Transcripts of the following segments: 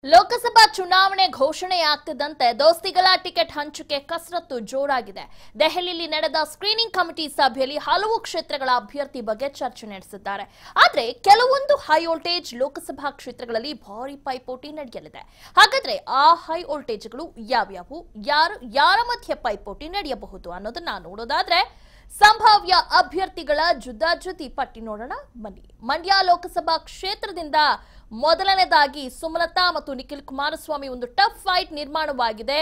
ಲೋಕಸಭಾ ಚುನಾವಣೆ ಘೋಷಣೆಯಾಗ್ತಿದ್ದಂತೆ ದೋಸ್ತಿಗಳ ಟಿಕೆಟ್ ಹಂಚಿಕೆ ಕಸರತ್ತು ಜೋರಾಗಿದೆ. ದೆಹಲಿಯಲ್ಲಿ ನಡೆದ ಸ್ಕ್ರೀನಿಂಗ್ ಕಮಿಟಿ ಸಭೆಯಲ್ಲಿ ಹಲವು ಕ್ಷೇತ್ರಗಳ ಅಭ್ಯರ್ಥಿ ಬಗ್ಗೆ ಚರ್ಚೆ ನಡೆಸಿದ್ದಾರೆ. ಆದರೆ ಕೆಲವೊಂದು ಹೈ ವೋಲ್ಟೇಜ್ ಲೋಕಸಭಾ ಕ್ಷೇತ್ರಗಳಲ್ಲಿ ಭಾರಿ ಪೈಪೋಟಿ ನಡೆಯಲಿದೆ. ಹಾಗಾದ್ರೆ ಆ ಹೈ ವೋಲ್ಟೇಜ್ಗಳು ಯಾವ್ಯಾವು, ಯಾರ ಮಧ್ಯೆ ಪೈಪೋಟಿ ನಡೆಯಬಹುದು ಅನ್ನೋದನ್ನ ನೋಡೋದಾದ್ರೆ ಸಂಭಾವ್ಯ ಅಭ್ಯರ್ಥಿಗಳ ಜುದ್ದಾಜುದ್ದಿ ಪಟ್ಟಿ ನೋಡೋಣ ಬನ್ನಿ. ಮಂಡ್ಯ ಲೋಕಸಭಾ ಕ್ಷೇತ್ರದಿಂದ ಮೊದಲನೇದಾಗಿ ಸುಮಲತಾ ಮತ್ತು ನಿಖಿಲ್ ಕುಮಾರಸ್ವಾಮಿ ಒಂದು ಟಫ್ ಫೈಟ್ ನಿರ್ಮಾಣವಾಗಿದೆ.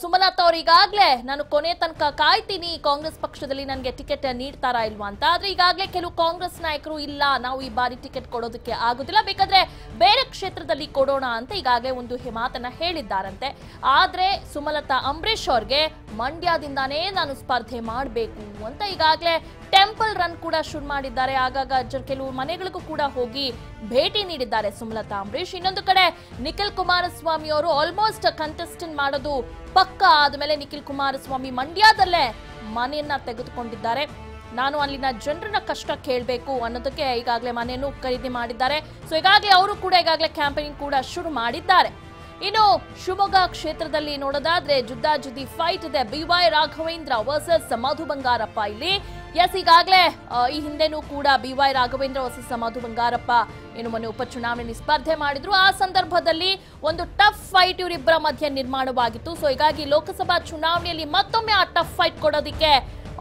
ಸುಮಲತಾ ಅವರು ಈಗಾಗಲೇ ನಾನು ಕೊನೆ ತನಕ ಕಾಯ್ತೀನಿ ಕಾಂಗ್ರೆಸ್ ಪಕ್ಷದಲ್ಲಿ ನನಗೆ ಟಿಕೆಟ್ ನೀಡ್ತಾರಾ ಇಲ್ವಾ ಅಂತ. ಆದ್ರೆ ಈಗಾಗಲೇ ಕೆಲವು ಕಾಂಗ್ರೆಸ್ ನಾಯಕರು ಇಲ್ಲ, ನಾವು ಈ ಬಾರಿ ಟಿಕೆಟ್ ಕೊಡೋದಕ್ಕೆ ಆಗುದಿಲ್ಲ, ಬೇಕಾದ್ರೆ ಬೇರೆ ಕ್ಷೇತ್ರದಲ್ಲಿ ಕೊಡೋಣ ಅಂತ ಈಗಾಗಲೇ ಒಂದು ಮಾತನ್ನ ಹೇಳಿದ್ದಾರಂತೆ. ಆದ್ರೆ ಸುಮಲತಾ ಅಂಬರೀಶ್ ಅವ್ರಿಗೆ ಮಂಡ್ಯದಿಂದಾನೇ ನಾನು ಸ್ಪರ್ಧೆ ಮಾಡಬೇಕು ಅಂತ ಈಗಾಗಲೇ ಟೆಂಪಲ್ ರನ್ ಕೂಡ ಶುರು ಮಾಡಿದ್ದಾರೆ. ಆಗಾಗ ಕೆಲವು ಮನೆಗಳಿಗೂ ಕೂಡ ಹೋಗಿ ಭೇಟಿ ನೀಡಿದ್ದಾರೆ ಸುಮಲತಾ ಅಂಬರೀಶ್. ಇನ್ನೊಂದು ಕಡೆ ನಿಖಿಲ್ ಕುಮಾರಸ್ವಾಮಿ ಅವರು ಆಲ್ಮೋಸ್ಟ್ ಕಂಟೆಸ್ಟೆಂಟ್ ಮಾಡೋದು ಪಕ್ಕ ಆದ್ಮೇಲೆ ನಿಖಿಲ್ ಕುಮಾರಸ್ವಾಮಿ ಮಂಡ್ಯದಲ್ಲೇ ಮನೆಯನ್ನ ತೆಗೆದುಕೊಂಡಿದ್ದಾರೆ. ನಾನು ಅಲ್ಲಿನ ಜನರನ್ನ ಕಷ್ಟ ಕೇಳಬೇಕು ಅನ್ನೋದಕ್ಕೆ ಈಗಾಗಲೇ ಮನೆಯನ್ನು ಖರೀದಿ ಮಾಡಿದ್ದಾರೆ. ಸೊ ಈಗಾಗಲೇ ಅವರು ಕೂಡ ಈಗಾಗಲೇ ಕ್ಯಾಂಪೇನಿಂಗ್ ಕೂಡ ಶುರು ಮಾಡಿದ್ದಾರೆ. ಇನ್ನು ಶಿವಮೊಗ್ಗ ಕ್ಷೇತ್ರದಲ್ಲಿ ನೋಡೋದಾದ್ರೆ ಜುದ್ದಾಜುದ್ದಿ ಫೈಟ್ ಇದೆ. BY Raghavendra versus Madhu Bangarappa. ಇಲ್ಲಿ ಈಗಾಗಲೇ ಈ ಹಿಂದೆನೂ ಕೂಡ BY ರಾಘವೇಂದ್ರ ವರ್ಸಸ್ ಮಧು ಬಂಗಾರಪ್ಪ ಮೊನ್ನೆ ಉಪಚುನಾವಣೆಯಲ್ಲಿ ಸ್ಪರ್ಧೆ ಮಾಡಿದ್ರು. ಆ ಸಂದರ್ಭದಲ್ಲಿ ಒಂದು ಟಫ್ ಫೈಟ್ ಇವರಿಬ್ಬರ ಮಧ್ಯೆ ನಿರ್ಮಾಣವಾಗಿತ್ತು. ಸೊ ಹೀಗಾಗಿ ಲೋಕಸಭಾ ಚುನಾವಣೆಯಲ್ಲಿ ಮತ್ತೊಮ್ಮೆ ಆ ಟಫ್ ಫೈಟ್ ಕೊಡೋದಿಕ್ಕೆ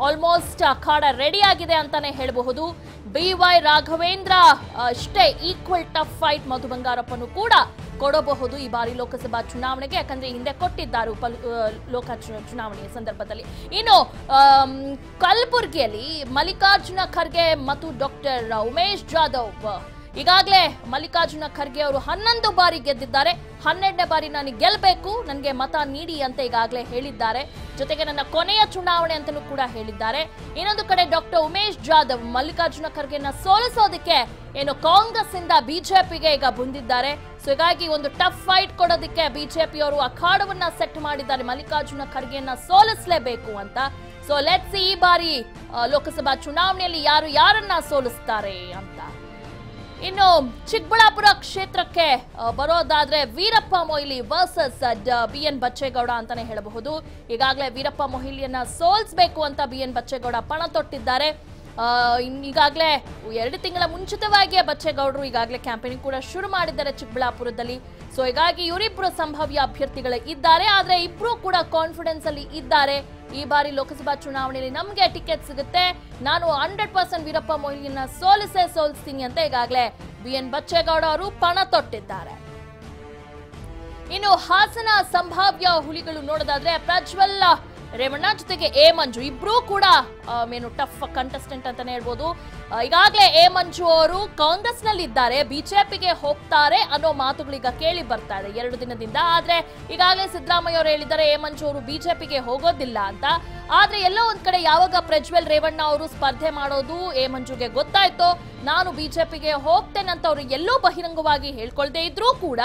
ಆಲ್ಮೋಸ್ಟ್ ಅಖಾಡ ರೆಡಿ ಆಗಿದೆ ಅಂತಾನೆ ಹೇಳಬಹುದು. BY ರಾಘವೇಂದ್ರ ಅಷ್ಟೇ ಈಕ್ವಲ್ ಟಫ್ ಫೈಟ್ ಮಧು ಬಂಗಾರಪ್ಪನು ಕೂಡ ಕೊಡಬಹುದು ಈ ಬಾರಿ ಲೋಕಸಭಾ ಚುನಾವಣೆಗೆ, ಯಾಕಂದ್ರೆ ಹಿಂದೆ ಕೊಟ್ಟಿದ್ದಾರೆ ಲೋಕ ಚುನಾವಣೆಯ ಸಂದರ್ಭದಲ್ಲಿ. ಇನ್ನು ಕಲಬುರಗಿಯಲ್ಲಿ ಮಲ್ಲಿಕಾರ್ಜುನ ಖರ್ಗೆ ಮತ್ತು ಡಾಕ್ಟರ್ ಉಮೇಶ್ ಜಾಧವ್ ಈಗಾಗಲೇ ಮಲ್ಲಿಕಾರ್ಜುನ ಖರ್ಗೆ ಅವರು 11 ಬಾರಿ ಗೆದ್ದಿದ್ದಾರೆ. 12ನೇ ಬಾರಿ ನನಗೆ ಗೆಲ್ಲಬೇಕು, ನನಗೆ ಮತ ನೀಡಿ ಅಂತ ಈಗಾಗಲೇ ಹೇಳಿದ್ದಾರೆ. ಜೊತೆಗೆ ನನ್ನ ಕೊನೆಯ ಚುನಾವಣೆ ಅಂತಲೂ ಕೂಡ ಹೇಳಿದ್ದಾರೆ. ಇನ್ನೊಂದು ಕಡೆ ಡಾಕ್ಟರ್ ಉಮೇಶ್ ಜಾಧವ್ ಮಲ್ಲಿಕಾರ್ಜುನ ಖರ್ಗೆನ ಸೋಲಿಸೋದಕ್ಕೆ ಕಾಂಗ್ರೆಸ್ ಇಂದ ಬಿಜೆಪಿಗೆ ಈಗ ಬಂದಿದ್ದಾರೆ. ಸೊ ಹೀಗಾಗಿ ಒಂದು ಟಫ್ ಫೈಟ್ ಕೊಡೋದಕ್ಕೆ ಬಿಜೆಪಿ ಅವರು ಅಖಾಡವನ್ನ ಸೆಟ್ ಮಾಡಿದ್ದಾರೆ. ಮಲ್ಲಿಕಾರ್ಜುನ ಖರ್ಗೆಯನ್ನ ಸೋಲಿಸಲೇಬೇಕು ಅಂತ. ಸೊ ಲೆಟ್ಸ್ ಈ ಬಾರಿ ಲೋಕಸಭಾ ಚುನಾವಣೆಯಲ್ಲಿ ಯಾರನ್ನ ಸೋಲಿಸ್ತಾರೆ ಅಂತ. ಇನ್ನು ಚಿಕ್ಕಬಳ್ಳಾಪುರ ಕ್ಷೇತ್ರಕ್ಕೆ ಬರೋದಾದ್ರೆ ವೀರಪ್ಪ ಮೊಯ್ಲಿ ವರ್ಸಸ್ BN ಬಚ್ಚೇಗೌಡ ಅಂತಾನೆ ಹೇಳಬಹುದು. ಈಗಾಗಲೇ ವೀರಪ್ಪ ಮೊಯ್ಲಿಯನ್ನ ಸೋಲಿಸಬೇಕು ಅಂತ BN ಬಚ್ಚೇಗೌಡ ಪಣ ತೊಟ್ಟಿದ್ದಾರೆ. ಈಗಾಗಲೇ 2 ತಿಂಗಳ ಮುಂಚಿತವಾಗಿಯೇ ಬಚ್ಚೇಗೌಡರು ಈಗಾಗಲೇ ಕ್ಯಾಂಪೇನಿಂಗ್ ಕೂಡ ಶುರು ಮಾಡಿದ್ದಾರೆ ಚಿಕ್ಕಬಳ್ಳಾಪುರದಲ್ಲಿ. ಸೊ ಹೀಗಾಗಿ ಇವರಿಬ್ಬರು ಸಂಭಾವ್ಯ ಅಭ್ಯರ್ಥಿಗಳು ಇದ್ದಾರೆ. ಆದ್ರೆ ಇಬ್ರು ಕೂಡ ಕಾನ್ಫಿಡೆನ್ಸ್ ಅಲ್ಲಿ ಇದ್ದಾರೆ. ಈ ಬಾರಿ ಲೋಕಸಭಾ ಚುನಾವಣೆಯಲ್ಲಿ ನಮಗೆ ಟಿಕೆಟ್ ಸಿಗುತ್ತೆ, ನಾನು 100% ವೀರಪ್ಪ ಮೊಯ್ಲಿಯನ್ನ ಸೋಲಿಸ್ತೀನಿ ಅಂತ ಈಗಾಗಲೇ BN ಬಚ್ಚೇಗೌಡ ಅವರು ಪಣ ತೊಟ್ಟಿದ್ದಾರೆ. ಇನ್ನು ಹಾಸನ ಸಂಭಾವ್ಯ ಹುಲಿಗಳು ನೋಡೋದಾದ್ರೆ ಪ್ರಜ್ವಲ್ ರೇವಣ್ಣ ಜೊತೆಗೆ ಎ ಮಂಜು ಇಬ್ರು ಕೂಡ ಟಫ್ ಕಂಟೆಸ್ಟೆಂಟ್ ಅಂತಾನೆ ಹೇಳ್ಬೋದು. ಈಗಾಗಲೇ ಎ ಮಂಜು ಅವರು ಕಾಂಗ್ರೆಸ್ ನಲ್ಲಿ ಇದ್ದಾರೆ, ಬಿಜೆಪಿಗೆ ಹೋಗ್ತಾರೆ ಅನ್ನೋ ಮಾತುಗಳೀಗ ಕೇಳಿ ಬರ್ತಾ ಇದೆ 2 ದಿನದಿಂದ. ಆದ್ರೆ ಈಗಾಗಲೇ ಸಿದ್ದರಾಮಯ್ಯ ಅವರು ಹೇಳಿದ್ದಾರೆ ಎ ಮಂಜು ಅವರು ಬಿಜೆಪಿಗೆ ಹೋಗೋದಿಲ್ಲ ಅಂತ. ಆದ್ರೆ ಎಲ್ಲೋ ಒಂದ್ ಕಡೆ ಯಾವಾಗ ಪ್ರಜ್ವಲ್ ರೇವಣ್ಣ ಅವರು ಸ್ಪರ್ಧೆ ಮಾಡೋದು ಎ ಮಂಜುಗೆ ಗೊತ್ತಾಯ್ತೋ, ನಾನು ಬಿಜೆಪಿಗೆ ಹೋಗ್ತೇನೆ ಅಂತ ಅವರು ಎಲ್ಲೋ ಬಹಿರಂಗವಾಗಿ ಹೇಳ್ಕೊಳ್ದೇ ಇದ್ರೂ ಕೂಡ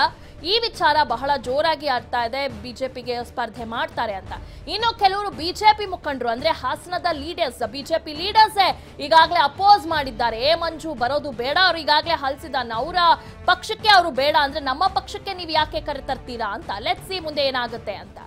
ಈ ವಿಚಾರ ಬಹಳ ಜೋರಾಗಿ ಆಡ್ತಾ ಇದೆ, ಬಿಜೆಪಿಗೆ ಸ್ಪರ್ಧೆ ಮಾಡ್ತಾರೆ ಅಂತ. ಇನ್ನು ಕೆಲವರು ಬಿಜೆಪಿ ಮುಖಂಡರು ಅಂದ್ರೆ ಹಾಸನದ ಲೀಡರ್ಸ್, ಬಿಜೆಪಿ ಲೀಡರ್ಸ್ ಈಗಾಗಲೇ ಅಪೋಸ್ ಮಾಡಿದ್ದಾರೆ. ಎ ಮಂಜು ಬರೋದು ಬೇಡ, ಅವ್ರು ಈಗಾಗಲೇ ಹಲ್ಸಿದಾನ, ಅವರ ಪಕ್ಷಕ್ಕೆ ಅವರು ಬೇಡ ಅಂದ್ರೆ ನಮ್ಮ ಪಕ್ಷಕ್ಕೆ ನೀವು ಯಾಕೆ ಕರೆತರ್ತೀರಾ ಅಂತ. ಲೆಟ್ಸ್ ಸಿ ಮುಂದೆ ಏನಾಗುತ್ತೆ ಅಂತ.